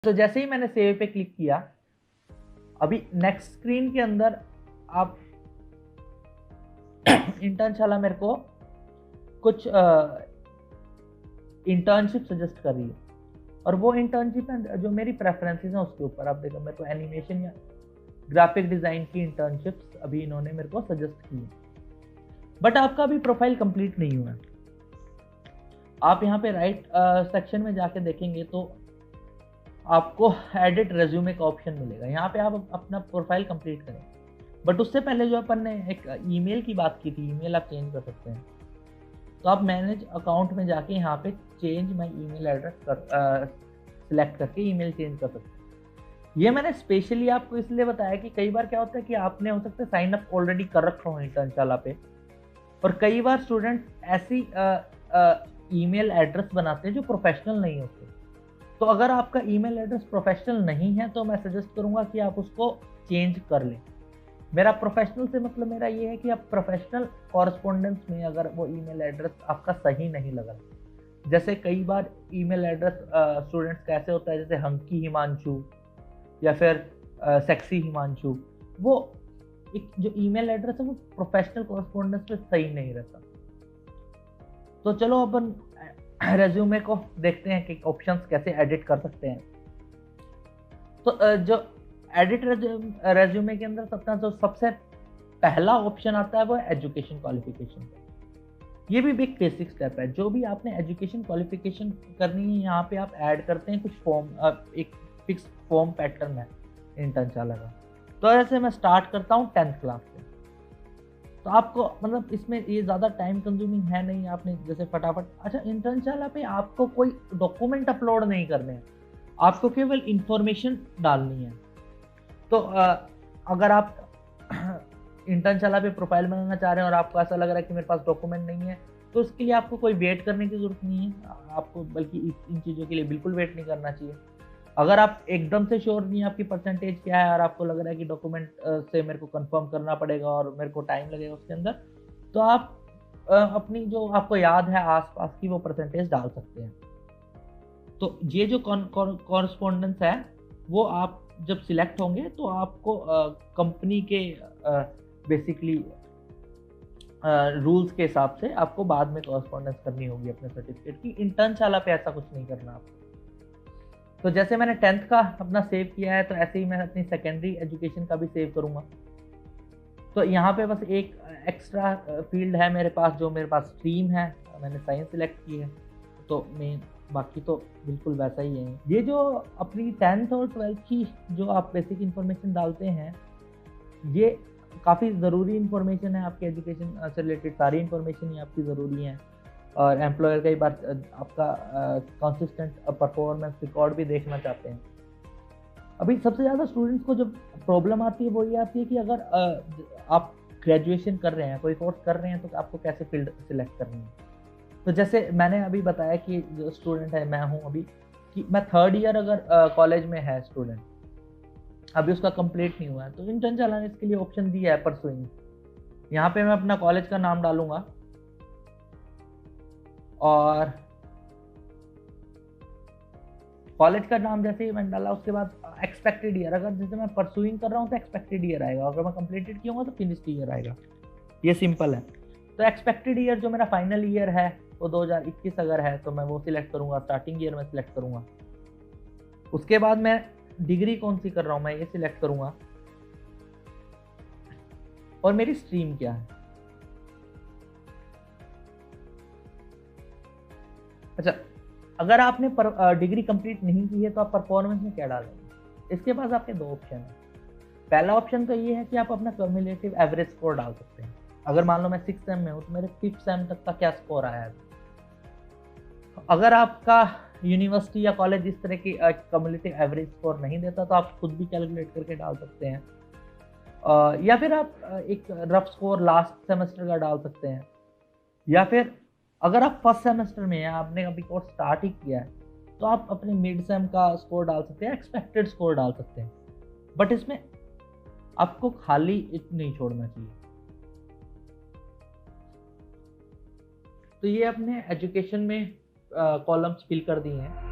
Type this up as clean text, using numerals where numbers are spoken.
तो जैसे ही मैंने सेव पे क्लिक किया, अभी नेक्स्ट स्क्रीन के अंदर आप इंटर्नशाला मेरे को कुछ इंटर्नशिप सजेस्ट कर रही है, और वो इंटर्नशिप है जो मेरी प्रेफरेंसेस हैं उसके ऊपर। आप देखो मेरे को एनिमेशन या ग्राफिक डिज़ाइन की इंटर्नशिप्स अभी इन्होंने मेरे को सजेस्ट की है। बट आपका अभी प्रोफाइल कंप्लीट नहीं हुआ है। आप यहाँ पे राइट सेक्शन में जाके देखेंगे तो आपको एडिट रेज्यूमे का ऑप्शन मिलेगा। यहाँ पे आप अपना प्रोफाइल कंप्लीट करें। बट उससे पहले जो अपन ने एक ईमेल की बात की थी, ईमेल आप चेंज कर सकते हैं। तो आप मैनेज अकाउंट में जाके यहाँ पे change my email address select करके ईमेल चेंज कर सकते हैं। ये मैंने स्पेशली आपको इसलिए बताया कि कई बार क्या होता है कि आपने हो सकता है साइन अप ऑलरेडी कर रखा हो इंटर्नशाला पे, और कई बार स्टूडेंट ऐसी ईमेल एड्रेस बनाते हैं जो प्रोफेशनल नहीं होते। तो अगर आपका ईमेल एड्रेस प्रोफेशनल नहीं है तो मैं सजेस्ट करूंगा कि आप उसको चेंज कर लें। मेरा प्रोफेशनल से मतलब मेरा ये है कि आप प्रोफेशनल कॉरस्पॉन्डेंस में अगर वो ईमेल एड्रेस आपका सही नहीं लगा, जैसे कई बार ईमेल एड्रेस स्टूडेंट्स का ऐसे होता है जैसे हंकी हिमांशु या फिर सेक्सी हिमांशु, वो एक जो ईमेल एड्रेस है वो प्रोफेशनल कॉरस्पॉन्डेंस पे सही नहीं रहता। तो चलो अपन रेज्यूमे को देखते हैं कि ऑप्शंस कैसे एडिट कर सकते हैं। तो जो एडिट रेज्यूमे के अंदर सबसे पहला ऑप्शन आता है वो एजुकेशन क्वालिफिकेशन। ये भी बिग बेसिक स्टेप है। जो भी आपने एजुकेशन क्वालिफिकेशन करनी है यहाँ पे आप ऐड करते हैं कुछ फॉर्म, एक फिक्स फॉर्म पैटर्न है इंटर्नशाला का। तो ऐसे मैं स्टार्ट करता हूँ 10th क्लास से। तो आपको मतलब इसमें ये ज़्यादा टाइम कंज्यूमिंग है नहीं, आपने जैसे फटाफट, अच्छा इंटर्नशाला पे आपको कोई डॉक्यूमेंट अपलोड नहीं करने हैं, आपको केवल इंफॉर्मेशन डालनी है। तो अगर आप इंटर्नशाला पे प्रोफाइल बनाना चाह रहे हैं और आपको ऐसा लग रहा है कि मेरे पास डॉक्यूमेंट नहीं है, तो उसके लिए आपको कोई वेट करने की ज़रूरत नहीं है। आपको बल्कि इन चीज़ों के लिए बिल्कुल वेट नहीं करना चाहिए। अगर आप एकदम से श्योर नहीं है आपकी परसेंटेज क्या है और आपको लग रहा है कि डॉक्यूमेंट से मेरे को कंफर्म करना पड़ेगा और मेरे को टाइम लगेगा उसके अंदर, तो आप अपनी जो आपको याद है आसपास की वो परसेंटेज डाल सकते हैं। तो ये जो कॉरस्पॉन्डेंस है वो आप जब सिलेक्ट होंगे तो आपको कंपनी के बेसिकली रूल्स के हिसाब से आपको बाद में कॉरस्पॉन्डेंस करनी होगी अपने सर्टिफिकेट की। इंटर्नशाला पे ऐसा कुछ नहीं करना आपको। तो जैसे मैंने 10th का अपना सेव किया है, तो ऐसे ही मैं अपनी सेकेंडरी एजुकेशन का भी सेव करूँगा। तो यहाँ पे बस एक एक्स्ट्रा फील्ड है मेरे पास, जो मेरे पास स्ट्रीम है, मैंने साइंस सिलेक्ट की है। तो मैं बाकी तो बिल्कुल वैसा ही है। ये जो अपनी 10th और 12th की जो आप बेसिक इन्फॉर्मेशन डालते हैं, ये काफ़ी ज़रूरी इन्फॉर्मेशन है। आपके एजुकेशन से रिलेटेड सारी इन्फॉर्मेशन ही आपकी ज़रूरी है। और एम्प्लॉयर कई बार आपका कंसिस्टेंट परफॉर्मेंस रिकॉर्ड भी देखना चाहते हैं। अभी सबसे ज़्यादा स्टूडेंट्स को जो प्रॉब्लम आती है वो ये आती है कि अगर आप ग्रेजुएशन कर रहे हैं, कोई कोर्स कर रहे हैं, तो आपको कैसे फील्ड सिलेक्ट करनी है। तो जैसे मैंने अभी बताया कि जो स्टूडेंट है मैं हूँ अभी, कि मैं 3rd ईयर अगर कॉलेज में है स्टूडेंट, अभी उसका कंप्लीट नहीं हुआ है, तो इंटर्नशाला ने इसके लिए ऑप्शन दिया है परसुइंग। यहाँ पे मैं अपना कॉलेज का नाम डालूंगा और कॉलेज का नाम जैसे ही मैंने डाला उसके बाद एक्सपेक्टेड ईयर, अगर जैसे मैं परसुइंग कर रहा हूँ तो एक्सपेक्टेड ईयर आएगा, अगर मैं कंप्लीटेड किया हूँ तो फिनिश्ड ईयर आएगा। ये सिंपल है। तो एक्सपेक्टेड ईयर जो मेरा फाइनल ईयर है वो 2021 अगर है तो मैं वो सिलेक्ट करूँगा, स्टार्टिंग ईयर में सिलेक्ट करूँगा। उसके बाद मैं डिग्री कौन सी कर रहा हूँ मैं ये सिलेक्ट करूँगा, और मेरी स्ट्रीम क्या है। अच्छा, अगर आपने डिग्री कंप्लीट नहीं की है तो आप परफॉर्मेंस में क्या डालेंगे। इसके पास आपके 2 ऑप्शन है। पहला ऑप्शन तो ये है कि आप अपना क्यूमुलेटिव एवरेज स्कोर डाल सकते हैं। अगर मान लो मैं 6th सेम में हूँ तो मेरे 5th सेम तक का क्या स्कोर आया है। अगर आपका यूनिवर्सिटी या कॉलेज इस तरह की क्यूमुलेटिव एवरेज स्कोर नहीं देता तो आप खुद भी कैलकुलेट करके डाल सकते हैं, या फिर आप एक रफ स्कोर लास्ट सेमेस्टर का डाल सकते हैं, या फिर अगर आप फर्स्ट सेमेस्टर में हैं, आपने अभी कोर्स स्टार्ट ही किया है, तो आप अपने मिड सेम का स्कोर डाल सकते हैं, एक्सपेक्टेड स्कोर डाल सकते हैं। बट इसमें आपको खाली नहीं छोड़ना चाहिए। तो ये अपने एजुकेशन में कॉलम्स फिल कर दिए हैं।